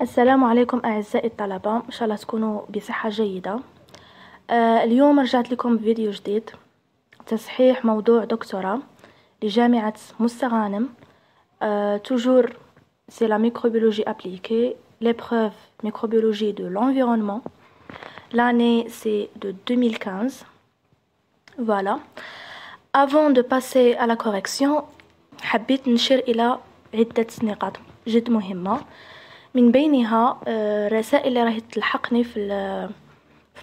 السلام عليكم أعزائي الطلبة، إن شاء الله تكونوا بصحة جيدة. اليوم رجعت لكم بفيديو جديد، تصحيح موضوع دكتوراه لجامعة مستغانم. toujours c'est la microbiologie appliquée, l'épreuve microbiologie de l'environnement. L'année c'est de 2015. Voilà. Avant de passer à la correction حبيت نشير إلى عدة نقاط جد مهمة، من بينها رسائل اللي راهي تلحقني في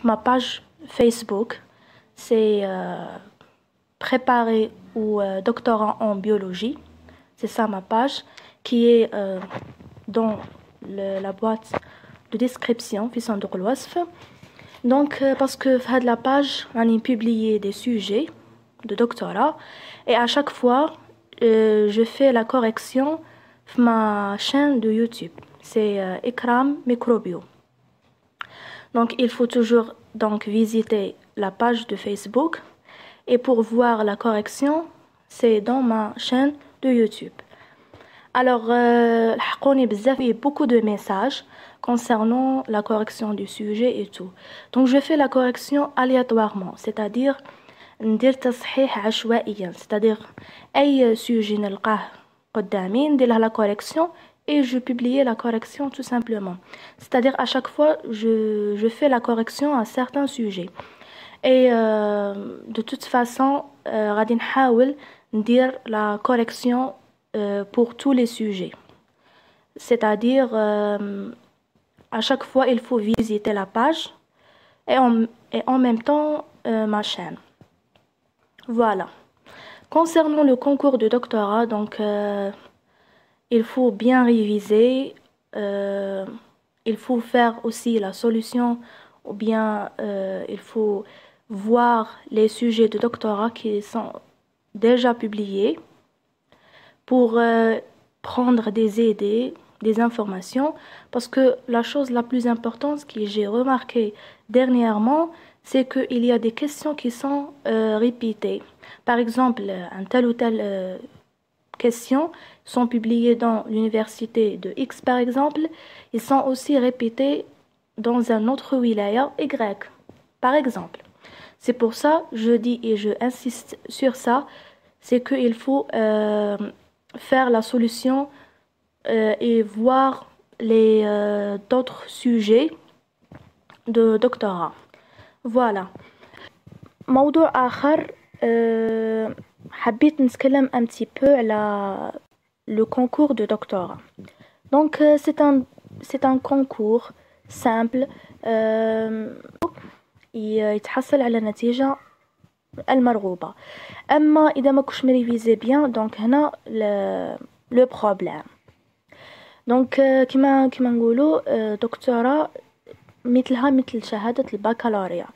ma page Facebook. C'est préparé ou doctorant en biologie. C'est ça ma page qui est dans la boîte de description في صندوق الوصف. Donc parce que في هاد la page راني publié des sujets de doctorat et à chaque fois je fais la correction في ma chaîne de YouTube. C'est Ikram Microbio. Donc il faut toujours donc visiter la page de Facebook, et pour voir la correction c'est dans ma chaîne de YouTube. Alors لحقوني بزاف, il y a beaucoup de messages concernant la correction du sujet et tout. Donc je fais la correction aléatoirement, c'est-à-dire ندير تصحيح عشوائيا, c'est-à-dire أي sujet نلقاه قدامي ندير له la correction et je publie la correction tout simplement. C'est-à-dire à chaque fois je fais la correction à certains sujets. Et de toute façon غادي نحاول ندير la correction pour tous les sujets. C'est-à-dire à chaque fois il faut visiter la page et en même temps ma chaîne. Voilà. Concernant le concours de doctorat, donc il faut bien réviser, il faut faire aussi la solution, ou bien il faut voir les sujets de doctorat qui sont déjà publiés pour prendre des idées, des informations, parce que la chose la plus importante que j'ai remarqué dernièrement, c'est qu'il y a des questions qui sont répétées. Par exemple, un tel ou tel questions sont publiées dans l'université de X par exemple, ils sont aussi répétés dans un autre wilaya Y par exemple. C'est pour ça je dis et je insiste sur ça, c'est qu'il faut faire la solution et voir les d'autres sujets de doctorat. Voilà. موضوع آخر حبيت نتكلم un petit peu على le concours de doctorat. Donc c'est un concours simple يتحصل على نتيجة المرغوبة. أما إذا ما كنتش مريفيزي بيان دونك هنا le problème. دونك كما نقولوا دكتوراه مثلها مثل شهادة البكالوريا.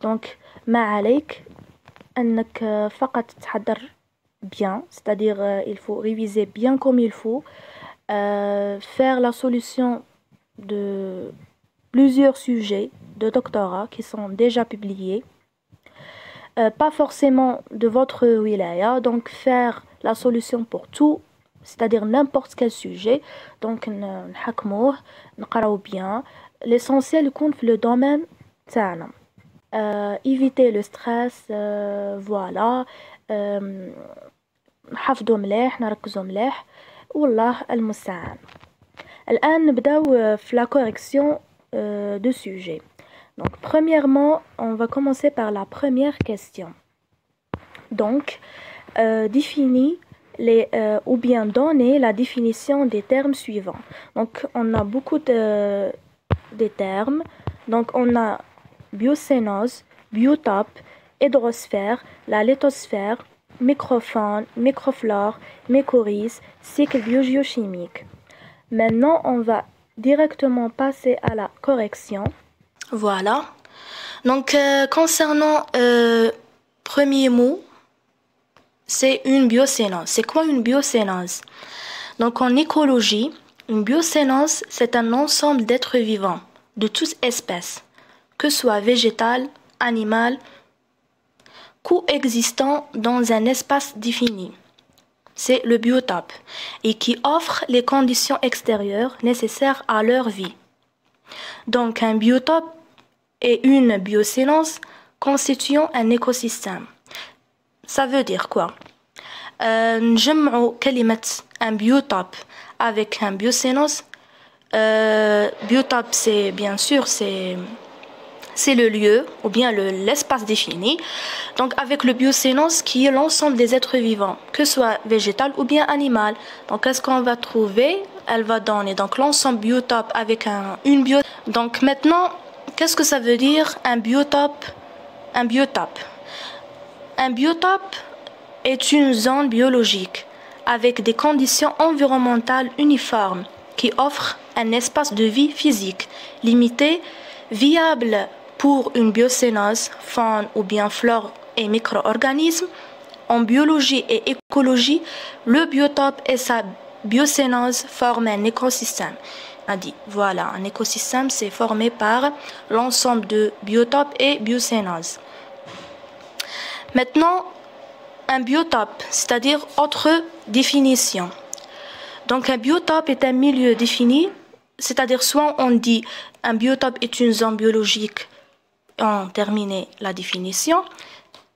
دونك ما عليك أنك فقط تحضر bien, c'est-à-dire il faut réviser bien comme il faut, faire la solution de plusieurs sujets de doctorat qui sont déjà publiés, pas forcément de votre wilaya, donc faire la solution pour tout, c'est-à-dire n'importe quel sujet, donc نحكموه نقراو bien, l'essentiel يكون في le domaine تاعنا. éviter le stress, voilà, نحفظوا مليح, نركزوا مليح, والله المستعان. الآن نبداو في la correction de sujet. Donc premièrement on va commencer par la première question. Donc définir ou bien donner la définition des termes suivants. Donc on a beaucoup de termes. Donc on a biocénose, biotope, hydrosphère, la lithosphère, microfaune, microflore, mycorhize, cycle biogéochimique. Maintenant on va directement passer à la correction. Voilà. Donc concernant premier mot, c'est une biocénose. C'est quoi une biocénose? Donc en écologie, une biocénose c'est un ensemble d'êtres vivants de toute espèce, que soit végétal, animal, coexistant dans un espace défini. c'est le biotope, et qui offre les conditions extérieures nécessaires à leur vie. Donc un biotope et une biocénose constituant un écosystème. Ça veut dire quoi? نجمعوا كلمة un biotope avec un biocénose. Biotope, c'est bien sûr c'est le lieu ou bien l'espace défini. Donc avec le biocénose qui est l'ensemble des êtres vivants, que ce soit végétal ou bien animal. Donc qu'est-ce qu'on va trouver? Elle va donner donc l'ensemble biotope avec une bio. Donc maintenant, qu'est-ce que ça veut dire un biotope? Un biotope. Un biotope est une zone biologique avec des conditions environnementales uniformes qui offrent un espace de vie physique limité, viable pour une biocénose, faune ou bien flore et micro-organismes. En biologie et écologie, le biotope et sa biocénose forment un écosystème. On a dit, voilà, un écosystème, c'est formé par l'ensemble de biotopes et biocénoses. Maintenant, un biotope, c'est-à-dire autre définition. Donc un biotope est un milieu défini, c'est-à-dire soit on dit un biotope est une zone biologique, on termine la définition,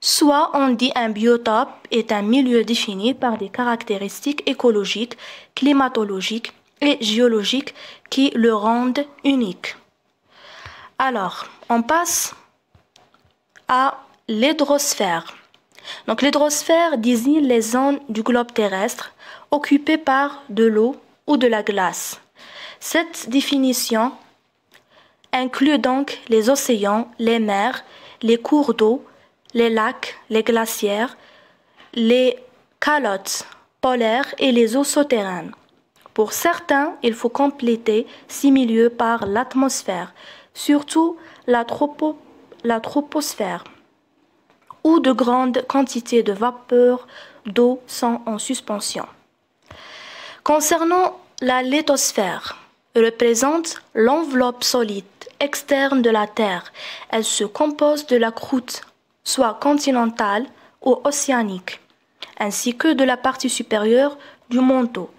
soit on dit un biotope est un milieu défini par des caractéristiques écologiques, climatologiques et géologiques qui le rendent unique. Alors, on passe à l'hydrosphère. Donc l'hydrosphère désigne les zones du globe terrestre occupées par de l'eau ou de la glace. Cette définition inclut donc les océans, les mers, les cours d'eau, les lacs, les glacières, les calottes polaires et les eaux souterraines. Pour certains, il faut compléter ces milieux par l'atmosphère, surtout la troposphère, où de grandes quantités de vapeur d'eau sont en suspension. Concernant la lithosphère, elle représente l'enveloppe solide externe de la Terre. Elle se compose de la croûte, soit continentale ou océanique, ainsi que de la partie supérieure du manteau.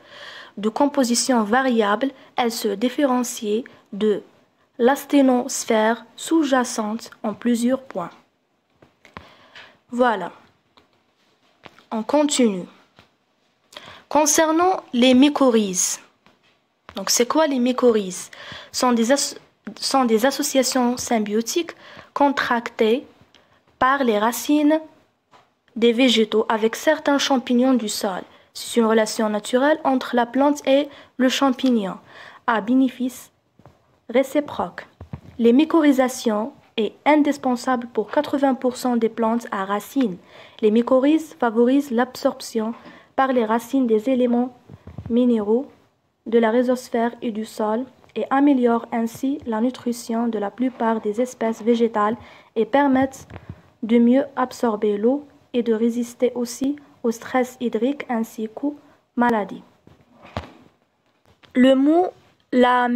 De composition variable, elle se différencie de l'asténosphère sous-jacente en plusieurs points. Voilà. On continue. Concernant les mycorhizes. Donc c'est quoi les mycorhizes? Sont des associations symbiotiques contractées par les racines des végétaux avec certains champignons du sol. C'est une relation naturelle entre la plante et le champignon, à bénéfice réciproque. Les mycorhizations est indispensable pour 80% des plantes à racines. Les mycorhizes favorisent l'absorption par les racines des éléments minéraux de la rhizosphère et du sol et améliorent ainsi la nutrition de la plupart des espèces végétales et permettent de mieux absorber l'eau et de résister aussi au stress hydrique ainsi qu'aux maladies. Le mot la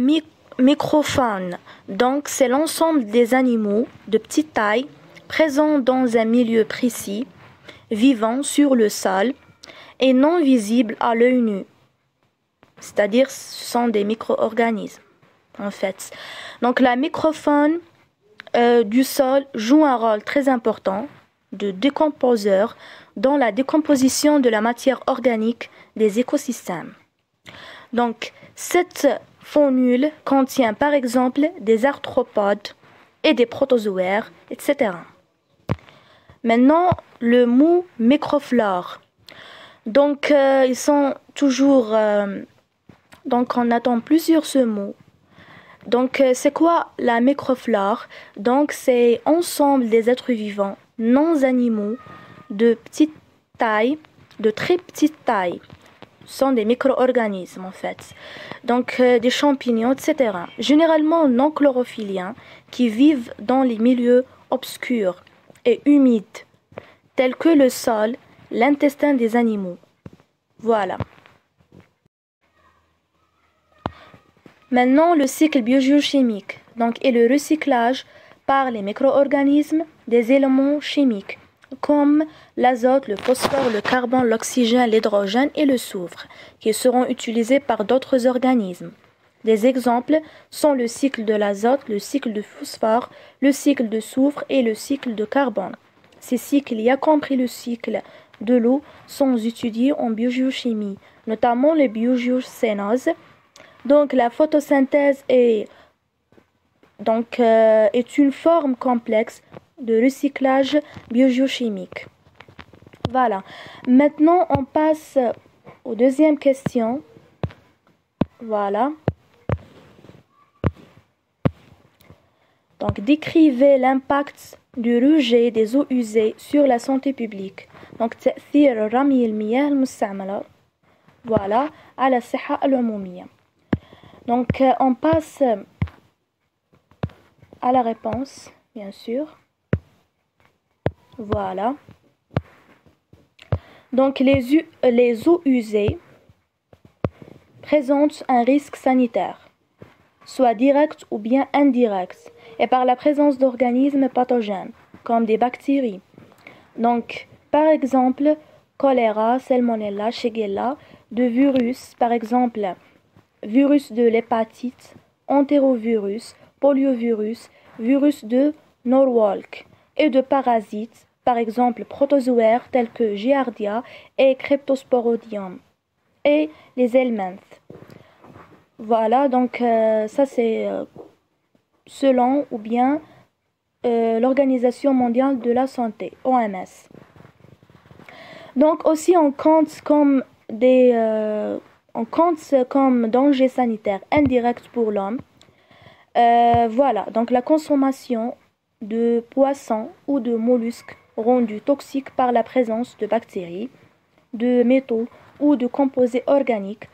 microfaune, donc c'est l'ensemble des animaux de petite taille présents dans un milieu précis, vivant sur le sol et non visibles à l'œil nu. C'est-à-dire ce sont des micro-organismes en fait. Donc la microfaune du sol joue un rôle très important de décomposeur dans la décomposition de la matière organique des écosystèmes. Donc cette faunule contient par exemple des arthropodes et des protozoaires, etc. Maintenant, le mot microflore. Donc, ils sont toujours... donc, on attend plusieurs ce mot. Donc, c'est quoi la microflore? Donc, c'est ensemble des êtres vivants, non animaux, de petite taille, de très petite taille. Ce sont des micro-organismes en fait. Donc des champignons, etc. Généralement non chlorophylliens qui vivent dans les milieux obscurs et humides, tels que le sol, l'intestin des animaux. Voilà. Maintenant, le cycle biogéochimique, donc, est le recyclage par les micro-organismes des éléments chimiques comme l'azote, le phosphore, le carbone, l'oxygène, l'hydrogène et le soufre, qui seront utilisés par d'autres organismes. Des exemples sont le cycle de l'azote, le cycle de phosphore, le cycle de soufre et le cycle de carbone. Ces cycles, y compris le cycle de l'eau, sont étudiés en biogéochimie, notamment les biogéocénoses. Donc la photosynthèse est une forme complexe de recyclage biogéochimique. Voilà. Maintenant, on passe aux deuxième question. Voilà. Donc, décrivez l'impact du rejet des eaux usées sur la santé publique. Donc, تأثير رمي المياه المستعملة. Voilà, على الصحة العمومية. Donc, on passe à la réponse, bien sûr. Voilà. Donc, les eaux usées présentent un risque sanitaire, soit direct ou bien indirect, et par la présence d'organismes pathogènes, comme des bactéries. Donc, par exemple, choléra, salmonella, shigella, de virus, par exemple, virus de l'hépatite, entérovirus, poliovirus, virus de Norwalk, et de parasites, par exemple protozoaires tels que Giardia et Cryptosporidium, et les helminths. Voilà, donc ça c'est selon ou bien l'Organisation mondiale de la santé, OMS. Donc aussi on compte comme danger sanitaire indirect pour l'homme. Voilà, donc la consommation de poissons ou de mollusques rendus toxiques par la présence de bactéries, de métaux ou de composés organiques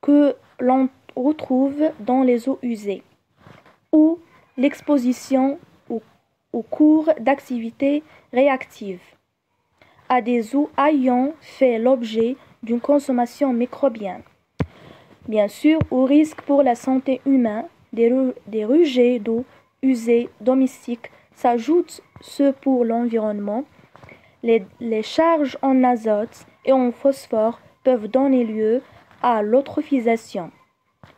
que l'on retrouve dans les eaux usées, ou l'exposition au cours d'activités réactives à des eaux ayant fait l'objet d'une consommation microbienne. Bien sûr, au risque pour la santé humaine, des rejets d'eau usée domestiques s'ajoutent ceux pour l'environnement. Les charges en azote et en phosphore peuvent donner lieu à l'eutrophisation,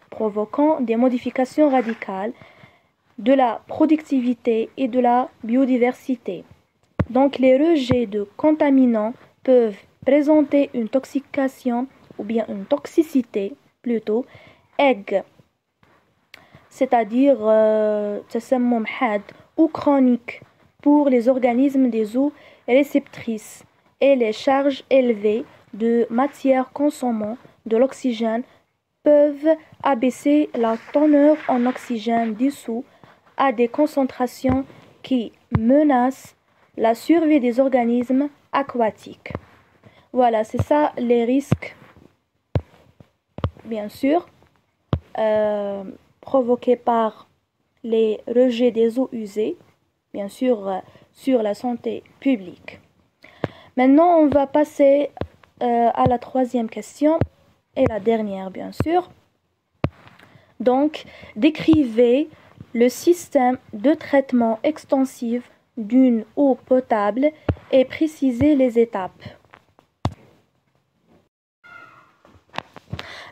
provoquant des modifications radicales de la productivité et de la biodiversité. Donc les rejets de contaminants peuvent présenter une toxication ou bien une toxicité plutôt aiguë, c'est-à-dire تسمم حاد ou chronique pour les organismes des eaux réceptrices, et les charges élevées de matières consommant de l'oxygène peuvent abaisser la teneur en oxygène dissous à des concentrations qui menacent la survie des organismes aquatiques. Voilà, c'est ça les risques, bien sûr, provoqués par les rejets des eaux usées, bien sûr, sur la santé publique. Maintenant, on va passer à la troisième question et la dernière, bien sûr. Donc, décrivez le système de traitement extensif d'une eau potable et précisez les étapes.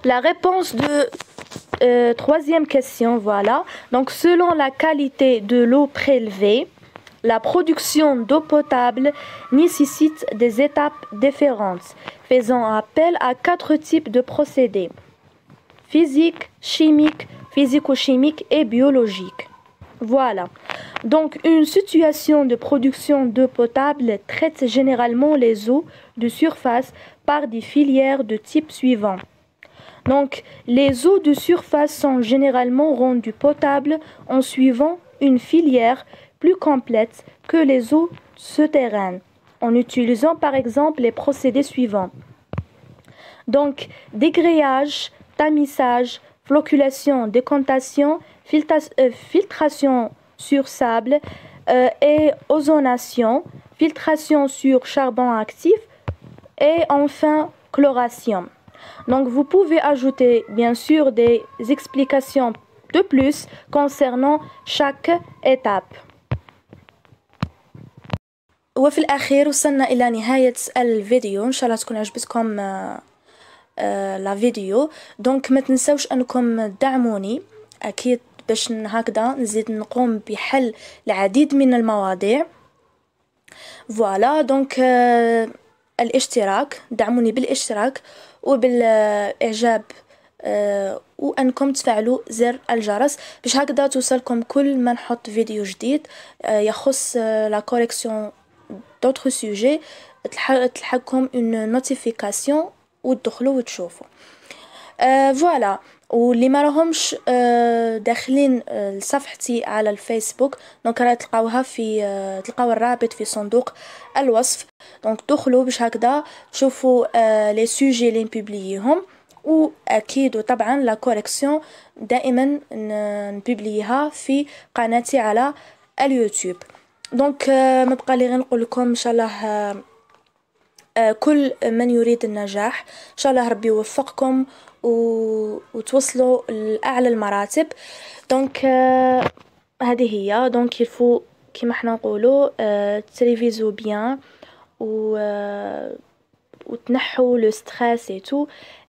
La réponse de troisième question, voilà. Donc, selon la qualité de l'eau prélevée, la production d'eau potable nécessite des étapes différentes, faisant appel à 4 types de procédés: physique, chimique, physico-chimique et biologique. Voilà. Donc, une situation de production d'eau potable traite généralement les eaux de surface par des filières de type suivant. Donc, les eaux de surface sont généralement rendues potables en suivant une filière plus complète que les eaux souterraines, en utilisant par exemple les procédés suivants. Donc, dégrayage, tamisage, flocculation, décantation, filtration sur sable et ozonation, filtration sur charbon actif et enfin chloration. Donc vous pouvez ajouter bien sûr des explications de plus concernant chaque étape. وفي الأخير وصلنا إلى نهاية الفيديو. إن شاء الله تكون عجبتكم لا فيديو. دونك ما تنسوش أنكم تدعموني أكيد باش هكذا نزيد نقوم بحل العديد من المواضيع. فوالا دونك الاشتراك، دعموني بالاشتراك وبالإعجاب، وأنكم تفعلوا زر الجرس باش هكذا توصلكم كل ما نحط فيديو جديد يخص لا كوريكسيون d'autres sujets، تلحقكم une notification وتدخلوا وتشوفوا. فوالا. واللي ما راهمش داخلين لصفحتي على الفيسبوك، دونك راه تلقاوها في تلقاو الرابط في صندوق الوصف. دونك دخلوا باش هكذا تشوفوا لي سوجي اللي نبوبليهم، واكيد وطبعا لا كوريكسيون دائما نبوبليها في قناتي على اليوتيوب. دونك ما بقى لي غير نقول لكم ان شاء الله كل من يريد النجاح ان شاء الله ربي يوفقكم وتوصلوا لأعلى المراتب. دونك هذه هي. دونك يلفو كيما احنا نقولوا تريفيزو بيان وتنحوا لو ستريس اي تو.